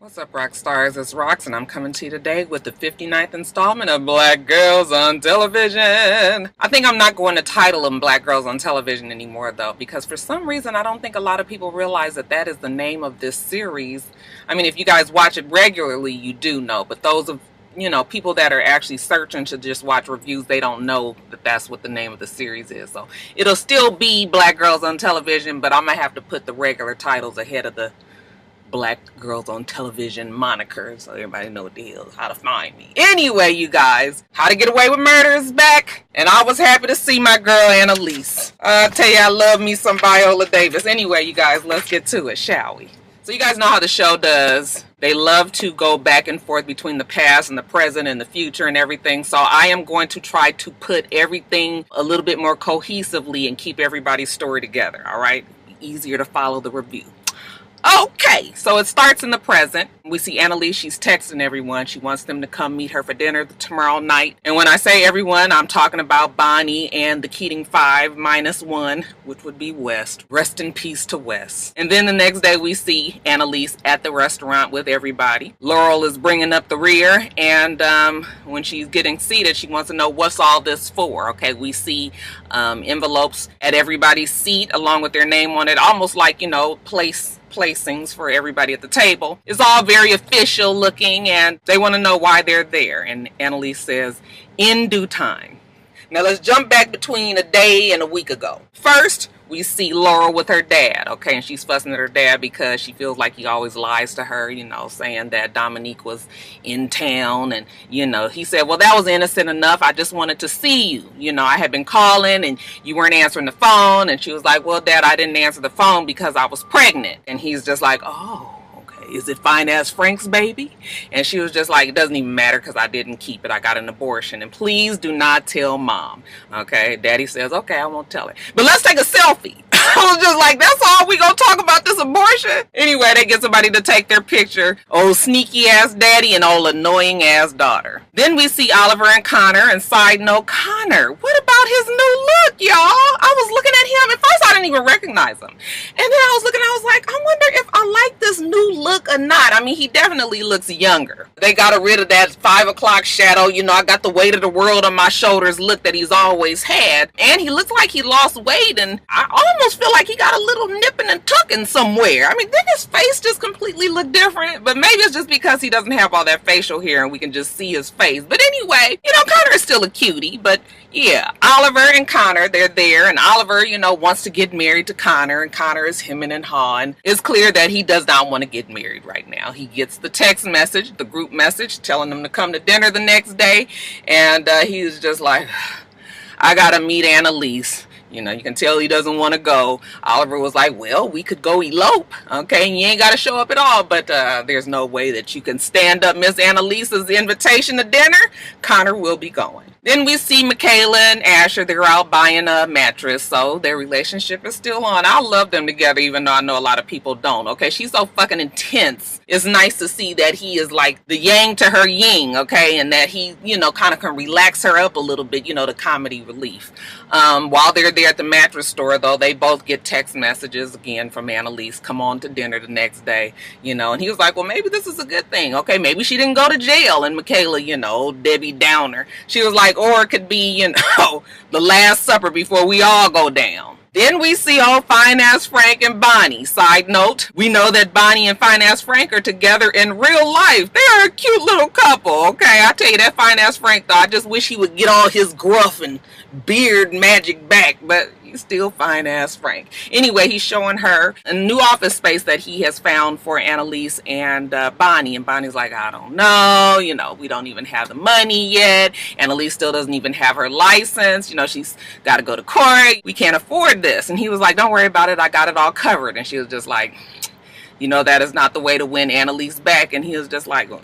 What's up, rock stars? It's Rox, and I'm coming to you today with the 59th installment of Black Girls on Television. I think I'm not going to title them Black Girls on Television anymore, though, because for some reason I don't think a lot of people realize that that is the name of this series. I mean, if you guys watch it regularly, you do know, but those of people that are actually searching to just watch reviews, they don't know that that's what the name of the series is. So it'll still be Black Girls on Television, but I'm going to have to put the regular titles ahead of the Black Girls on Television moniker so everybody know what the hell, how to find me. Anyway, you guys, How to Get Away with Murder is back, and I was happy to see my girl Annalise. I tell you, I love me some Viola Davis. Anyway, you guys, let's get to it, shall we? So you guys know how the show does. They love to go back and forth between the past and the present and the future and everything. So I am going to try to put everything a little bit more cohesively and keep everybody's story together, all right? Easier to follow the review. Okay, so it starts in the present. We see Annalise, she's texting everyone. She wants them to come meet her for dinner tomorrow night. And when I say everyone, I'm talking about Bonnie and the Keating 5 minus 1, which would be West. Rest in peace to West. And then the next day we see Annalise at the restaurant with everybody. Laurel is bringing up the rear, and when she's getting seated, she wants to know what's all this for. Okay, we see envelopes at everybody's seat along with their name on it, almost like, placings for everybody at the table. It's all very official looking, and they want to know why they're there. And Annalise says, in due time. Now let's jump back between a day and a week ago. First, we see Laurel with her dad, okay, and she's fussing at her dad because she feels like he always lies to her, saying that Dominique was in town, and, he said, well, that was innocent enough. I just wanted to see you. I had been calling, and you weren't answering the phone, and she was like, well, Dad, I didn't answer the phone because I was pregnant. And he's just like, oh, is it fine as Frank's baby? And she was just like, it doesn't even matter because I didn't keep it. I got an abortion. And please do not tell Mom. Okay. Daddy says, okay, I won't tell her. But let's take a selfie. I was just like, that's all we gonna talk about this abortion? Anyway, they get somebody to take their picture. Old sneaky ass daddy and old annoying ass daughter. Then we see Oliver and Connor, and side note, Connor, what about his new look, y'all? I was looking at him. At first I didn't even recognize him. And then I was looking, I was like, I wonder if I like this new look or not. I mean, he definitely looks younger. They got rid of that 5 o'clock shadow. I got the weight of the world on my shoulders look that he's always had. And he looks like he lost weight, and I almost feel like he got a little nipping and tucking somewhere. I mean, then his face just completely looked different, but maybe it's just because he doesn't have all that facial hair and we can just see his face. But anyway, Connor is still a cutie, but yeah, Oliver and Connor, they're there, and Oliver, wants to get married to Connor, and Connor is hemming and hawing. It's clear that he does not want to get married right now. He gets the text message, the group message, telling them to come to dinner the next day, and he's just like, I gotta meet Annalise. You can tell he doesn't want to go. Oliver was like, well, we could go elope, okay? You ain't got to show up at all, but there's no way that you can stand up Miss Annalise's invitation to dinner. Connor will be going. Then we see Michaela and Asher. They're out buying a mattress, so their relationship is still on. I love them together, even though I know a lot of people don't, okay? She's so fucking intense. It's nice to see that he is like the yang to her yin, okay? And that he, kind of can relax her up a little bit, the comedy relief. While they're there at the mattress store, though, they both get text messages again from Annalise, come on to dinner the next day, and he was like, well, maybe this is a good thing, okay? Maybe she didn't go to jail. And Michaela, Debbie Downer, she was like, or it could be, the Last Supper before we all go down. Then we see old Fine Ass Frank and Bonnie. Side note, we know that Bonnie and Fine Ass Frank are together in real life. They are a cute little couple, okay? I tell you, that Fine Ass Frank, though, I just wish he would get all his gruff and beard magic back, but he's still Fine Ass Frank. Anyway, he's showing her a new office space that he has found for Annalise and Bonnie, and Bonnie's like, I don't know, we don't even have the money yet. Annalise still doesn't even have her license. She's got to go to court. We can't afford this. And he was like, don't worry about it. I got it all covered. And she was just like, that is not the way to win Annalise back. And he was just like, well,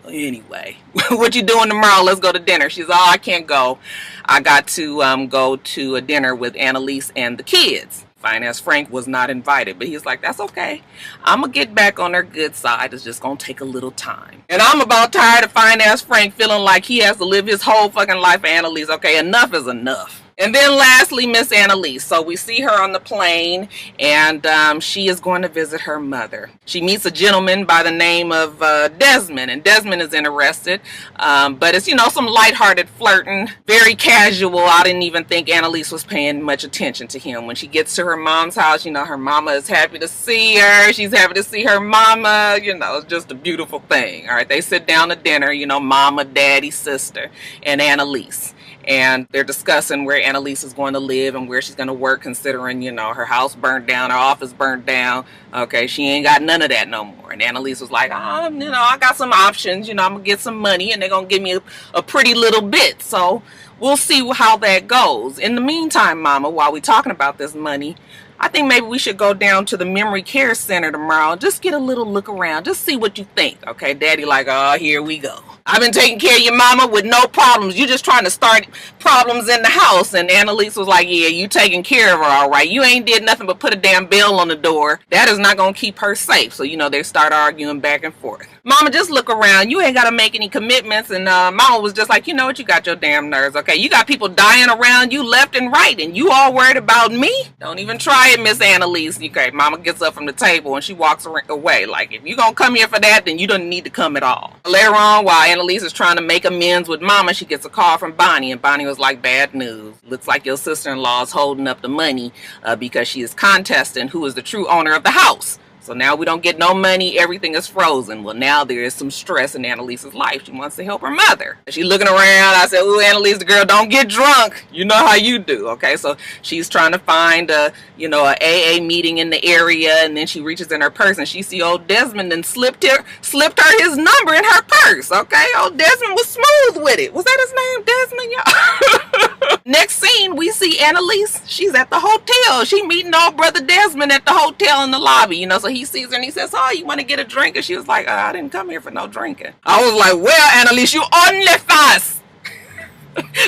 anyway, what you doing tomorrow? Let's go to dinner. She's, oh, I can't go. I got to go to a dinner with Annalise and the kids. Fine Ass Frank was not invited, but he's like, that's okay. I'm going to get back on their good side. It's just going to take a little time. And I'm about tired of Fine Ass Frank feeling like he has to live his whole fucking life for Annalise. Okay, enough is enough. And then lastly, Miss Annalise. So we see her on the plane, and she is going to visit her mother. She meets a gentleman by the name of Desmond, and Desmond is interested. But it's, some lighthearted flirting, very casual. I didn't even think Annalise was paying much attention to him. When she gets to her mom's house, her mama is happy to see her. She's happy to see her mama. It's just a beautiful thing. All right, they sit down to dinner, mama, daddy, sister, and Annalise. And they're discussing where Annalise is going to live and where she's going to work, considering, her house burned down, her office burned down. Okay, she ain't got none of that no more. And Annalise was like, I got some options. I'm going to get some money, and they're going to give me a pretty little bit. So we'll see how that goes. In the meantime, Mama, while we're talking about this money, I think maybe we should go down to the memory care center tomorrow. Just get a little look around. Just see what you think. Okay, Daddy like, oh, here we go. I've been taking care of your mama with no problems. You're just trying to start problems in the house. And Annalise was like, yeah, you taking care of her all right. You ain't did nothing but put a damn bell on the door. That is not going to keep her safe. So, they start arguing back and forth. Mama, just look around. You ain't got to make any commitments. And Mama was just like, you know what? You got your damn nerves. Okay, you got people dying around you left and right. And you all worried about me? Don't even try it, Miss Annalise. Okay, Mama gets up from the table and she walks away. Like, if you're going to come here for that, then you don't need to come at all. Later on, while Annalise is trying to make amends with Mama, she gets a call from Bonnie, and Bonnie was like, bad news. Looks like your sister-in-law is holding up the money because she is contesting who is the true owner of the house. So now we don't get no money. Everything is frozen. Well, now there is some stress in Annalise's life. She wants to help her mother. She's looking around. I said, ooh, Annalise, the girl, don't get drunk. You know how you do. Okay, so she's trying to find a AA meeting in the area, and then she reaches in her purse and she see old Desmond and slipped her his number in her purse. Okay, old Desmond was smooth with it. Was that his name, Desmond? Yeah. Next scene, we see Annalise. She's at the hotel. She meeting old brother Desmond at the hotel in the lobby. So he sees her and he says, oh, you want to get a drink? And she was like, I didn't come here for no drinking. I was like, well, Annalise, you only fast.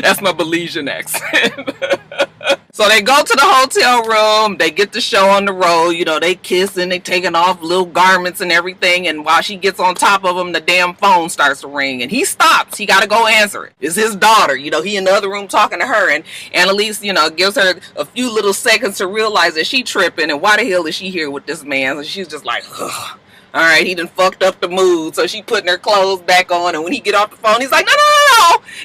That's my Belizean accent. So they go to the hotel room. They get the show on the road. They kissing, they taking off little garments and everything. And while she gets on top of him, the damn phone starts to ring. And he stops. He got to go answer it. It's his daughter. He in the other room talking to her. And Annalise, gives her a few little seconds to realize that she tripping. And why the hell is she here with this man? And she's just like, ugh. All right, he done fucked up the mood. So she putting her clothes back on. And when he get off the phone, he's like, no.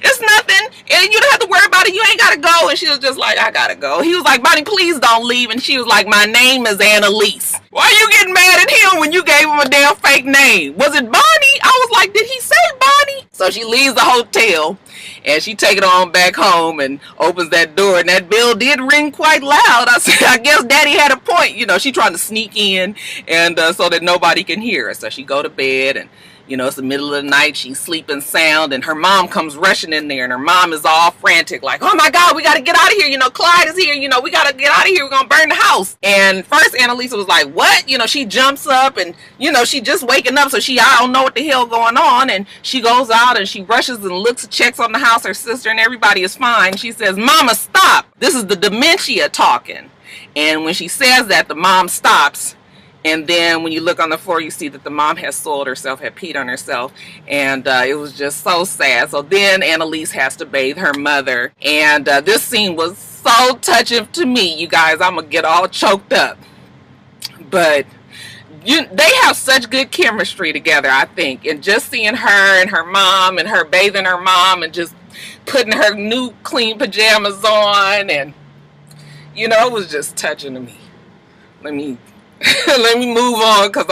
It's nothing. And you don't have to worry about it. You ain't got to go. And she was just like, I got to go. He was like, Bonnie, please don't leave. And she was like, my name is Annalise. Why are you getting mad at him when you gave him a damn fake name? Was it Bonnie? I was like, did he say Bonnie? So she leaves the hotel and she take it on back home and opens that door. And that bell did ring quite loud. I said, I guess Daddy had a point. She trying to sneak in and so that nobody can hear her. So she go to bed and it's the middle of the night. She's sleeping sound, and her mom comes rushing in there, and her mom is all frantic, like, oh my God, we got to get out of here. Clyde is here. We got to get out of here. We're going to burn the house. And first, Annalise was like, what? She jumps up, and, she just waking up, so I don't know what the hell going on. And she goes out, and she rushes and looks, checks on the house, her sister, and everybody is fine. She says, Mama, stop. This is the dementia talking. And when she says that, the mom stops. And then when you look on the floor, you see that the mom has soiled herself, had peed on herself. And it was just so sad. So then Annalise has to bathe her mother. And this scene was so touching to me, you guys. I'm going to get all choked up. But they have such good chemistry together, I think. And just seeing her and her mom and her bathing her mom and just putting her new clean pajamas on. And, it was just touching to me. Let me move on because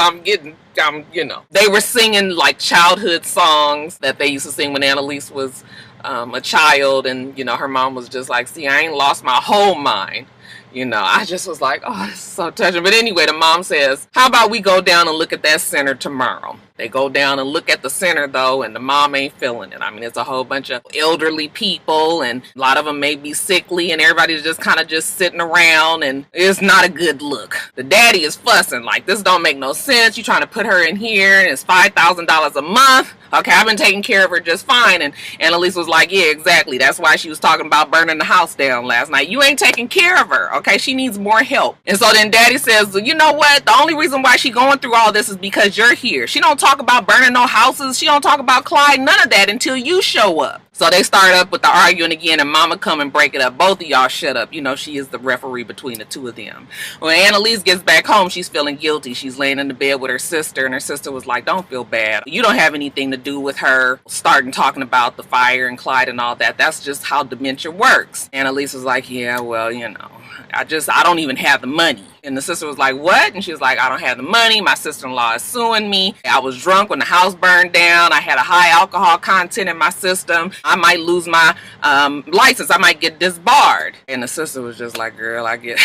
they were singing like childhood songs that they used to sing when Annalise was a child, and her mom was just like, see, I ain't lost my whole mind. I just was like, oh, this is so touching. But anyway, the mom says, how about we go down and look at that center tomorrow? They go down and look at the center, though, and the mom ain't feeling it. I mean, it's a whole bunch of elderly people, and a lot of them may be sickly, and everybody's just kind of just sitting around, and it's not a good look. The daddy is fussing, like, this don't make no sense. You trying to put her in here, and it's $5,000 a month. Okay, I've been taking care of her just fine. And Annalise was like, yeah, exactly. That's why she was talking about burning the house down last night. You ain't taking care of her, okay? She needs more help. And so then Daddy says, well, you know what? The only reason why she going through all this is because you're here. She don't talk about burning no houses. She don't talk about Clyde, none of that until you show up. So they start up with the arguing again, and Mama come and break it up. Both of y'all shut up. You know, she is the referee between the two of them. When Annalise gets back home, she's feeling guilty. She's laying in the bed with her sister, and her sister was like, don't feel bad. You don't have anything to do with her starting talking about the fire and Clyde and all that. That's just how dementia works. Annalise was like, yeah, well, you know, I don't even have the money. And the sister was like, what? And she was like, I don't have the money. My sister-in-law is suing me. I was drunk when the house burned down. I had a high alcohol content in my system. I might lose my license. I might get disbarred. And the sister was just like, girl, I get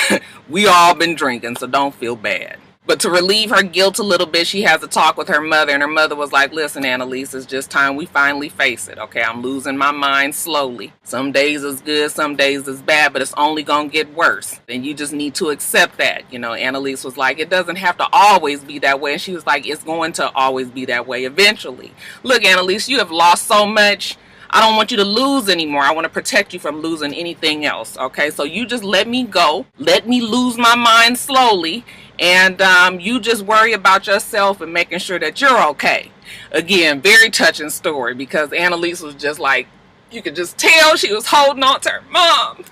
we all been drinking, so don't feel bad. But to relieve her guilt a little bit, she has a talk with her mother, and her mother was like, listen, Annalise, it's just time we finally face it, okay? I'm losing my mind slowly. Some days is good, some days is bad, but it's only gonna get worse. And you just need to accept that. You know, Annalise was like, it doesn't have to always be that way. And she was like, it's going to always be that way eventually. Look, Annalise, you have lost so much. I don't want you to lose anymore. I want to protect you from losing anything else, okay? So you just let me go. Let me lose my mind slowly. And you just worry about yourself and making sure that you're okay. Again, very touching story, because Annalise was just like, you could just tell she was holding on to her mom.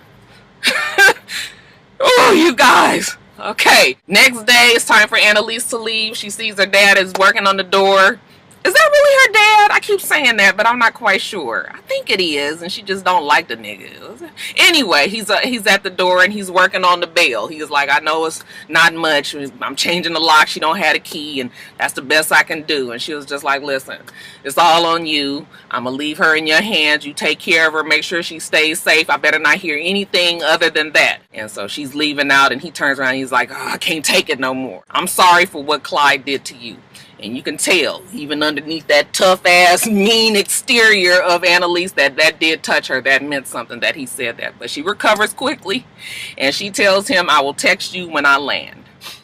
Oh, you guys. Okay, next day it's time for Annalise to leave. She sees her dad is working on the door. Is that really her dad? I keep saying that, but I'm not quite sure. I think it is, and she just don't like the nigga. Anyway, he's at the door, and he's working on the bell. He was like, I know it's not much. I'm changing the lock. She don't have a key, and that's the best I can do. And she was just like, listen, it's all on you. I'm going to leave her in your hands. You take care of her. Make sure she stays safe. I better not hear anything other than that. And so she's leaving out, and he turns around, and he's like, oh, I can't take it no more. I'm sorry for what Clyde did to you. And you can tell, even underneath that tough-ass, mean exterior of Annalise, that did touch her. That meant something that he said that. But she recovers quickly, and she tells him, I will text you when I land.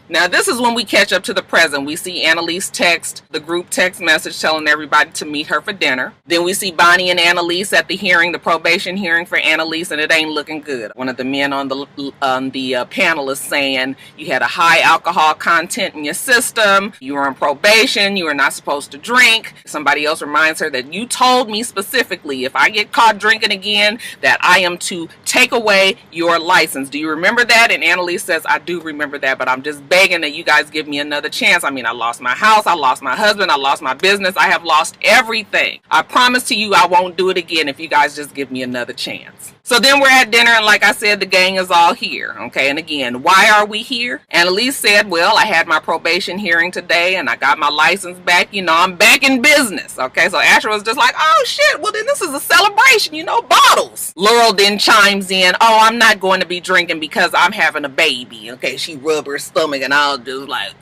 Now, this is when we catch up to the present. We see Annalise text the group text message telling everybody to meet her for dinner. Then we see Bonnie and Annalise at the hearing, the probation hearing for Annalise, and it ain't looking good. One of the men on the panel is saying you had a high alcohol content in your system. You were on probation. You were not supposed to drink. Somebody else reminds her that you told me specifically if I get caught drinking again that I am to take away your license. Do you remember that? And Annalise says, I do remember that, but I'm just begging that you guys give me another chance. I mean, I lost my house, I lost my husband, I lost my business, I have lost everything. I promise to you I won't do it again if you guys just give me another chance. So then we're at dinner, and like I said, the gang is all here, okay? And again, why are we here? Annalise said, well, I had my probation hearing today, and I got my license back. You know, I'm back in business, okay? So Asher was just like, oh, shit, well, then this is a celebration, you know, bottles. Laurel then chimes in, oh, I'm not going to be drinking because I'm having a baby, okay? She rubbed her stomach, and I was just like,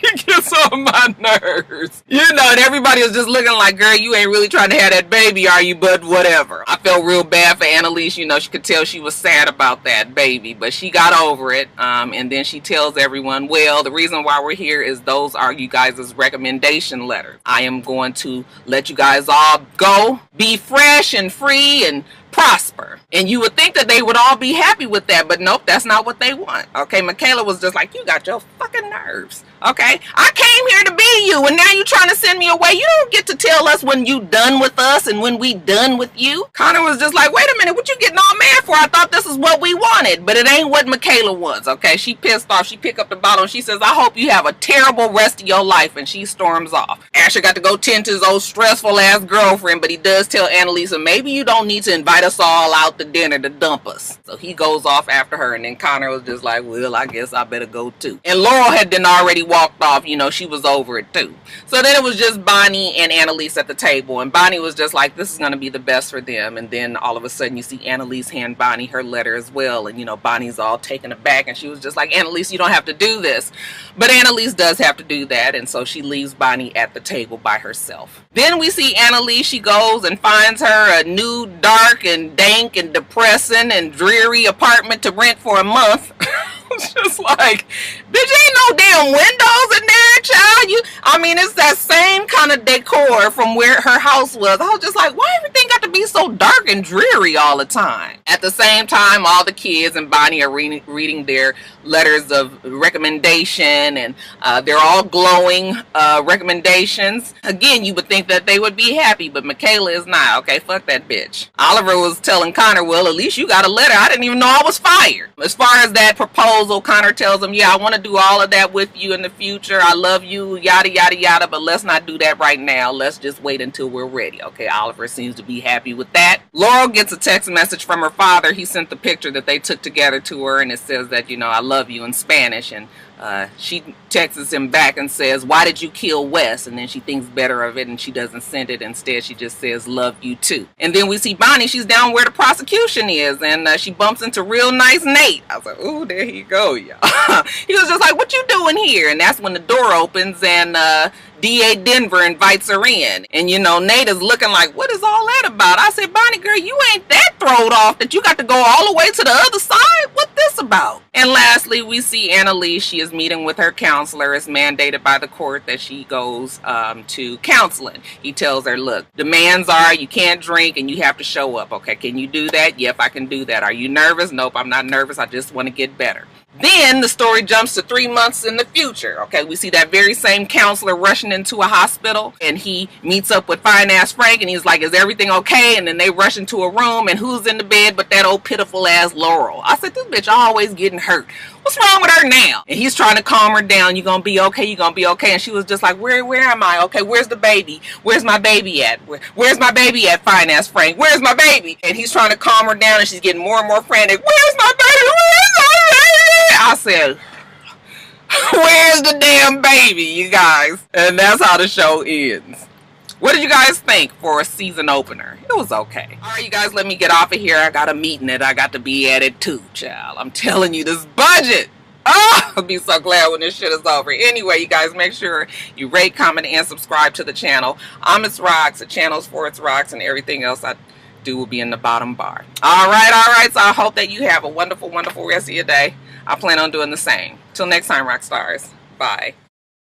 it gets on my nerves. You know, and everybody was just looking like, girl, you ain't really trying to have that baby, are you? But whatever. I felt real bad for Annalise. You know, she could tell she was sad about that baby, but she got over it. And then she tells everyone, well, the reason why we're here is those are you guys' recommendation letters. I am going to let you guys all go, be fresh and free and prosper. And you would think that they would all be happy with that, but nope, that's not what they want. Okay, Michaela was just like, you got your fucking nerves. Okay, I came here to be you, and now you trying to send me away. You don't get to tell us when you done with us and when we done with you. Connor was just like, wait a minute, what you getting all mad for? I thought this is what we wanted, but it ain't what Michaela wants. Okay, she pissed off. She picked up the bottle and she says, I hope you have a terrible rest of your life, and she storms off. Asher got to go tend to his old stressful ass girlfriend, but he does tell Annalisa, maybe you don't need to invite us all out to dinner to dump us. So he goes off after her, and then Connor was just like, well, I guess I better go too. And Laurel had then already walked off. You know, she was over it too. So then it was just Bonnie and Annalise at the table, and Bonnie was just like, this is going to be the best for them. And then all of a sudden you see Annalise hand Bonnie her letter as well, and you know, Bonnie's all taken aback, and she was just like, Annalise, you don't have to do this. But Annalise does have to do that, and so she leaves Bonnie at the table by herself. Then we see Annalise. She goes and finds her a new, dark and dank and depressing and dreary apartment to rent for a month. It's just like, bitch, ain't no damn windows in there, child. I mean, it's that same kind of decor from where her house was. I was just like, why everything got to be be so dark and dreary all the time? At the same time, all the kids and Bonnie are reading their letters of recommendation, and they're all glowing recommendations. Again, you would think that they would be happy, but Michaela is not. Okay, fuck that bitch. Oliver was telling Connor, well, at least you got a letter. I didn't even know I was fired. As far as that proposal, Connor tells him, yeah, I want to do all of that with you in the future. I love you, yada, yada, yada, but let's not do that right now. Let's just wait until we're ready. Okay, Oliver seems to be happy with that. Laurel gets a text message from her father. He sent the picture that they took together to her, and it says that, you know, I love you in Spanish, and she texts him back and says, why did you kill Wes? And then she thinks better of it and she doesn't send it. Instead, she just says, love you too. And then we see Bonnie, she's down where the prosecution is, and she bumps into real nice Nate. I was like, ooh, there you go, y'all. He was just like, what you doing here? And that's when the door opens and DA Denver invites her in. And, you know, Nate is looking like, what is all that about? I said, Bonnie, girl, you ain't that throwed off that you got to go all the way to the other side? What this about? And lastly, we see Annalise. She is meeting with her counselor. It's mandated by the court that she goes to counseling. He tells her, look, demands are you can't drink and you have to show up. Okay, can you do that? Yep, I can do that. Are you nervous? Nope, I'm not nervous. I just want to get better. Then the story jumps to 3 months in the future. Okay, we see that very same counselor rushing into a hospital, and he meets up with Fine Ass Frank, and he's like, is everything okay? And then they rush into a room, and who's in the bed but that old pitiful ass Laurel? I said, this bitch always getting hurt. What's wrong with her now? And he's trying to calm her down. You gonna be okay? You gonna be okay? And she was just like, where am I? Okay, where's the baby? Where's my baby at? Where's my baby at, Fine Ass Frank? Where's my baby? And he's trying to calm her down, and she's getting more and more frantic. Where's my baby? Where's my baby? I said, where's the damn baby, you guys? And that's how the show ends. What did you guys think for a season opener? It was okay. All right, you guys, let me get off of here. I got a meeting that I got to be at it too, child. I'm telling you, this budget. Oh, I'll be so glad when this shit is over. Anyway, you guys, make sure you rate, comment, and subscribe to the channel. I'm itsrox. The channel's for itsrox, and everything else I do will be in the bottom bar. All right. So I hope that you have a wonderful, wonderful rest of your day. I plan on doing the same. Till next time, rock stars. Bye.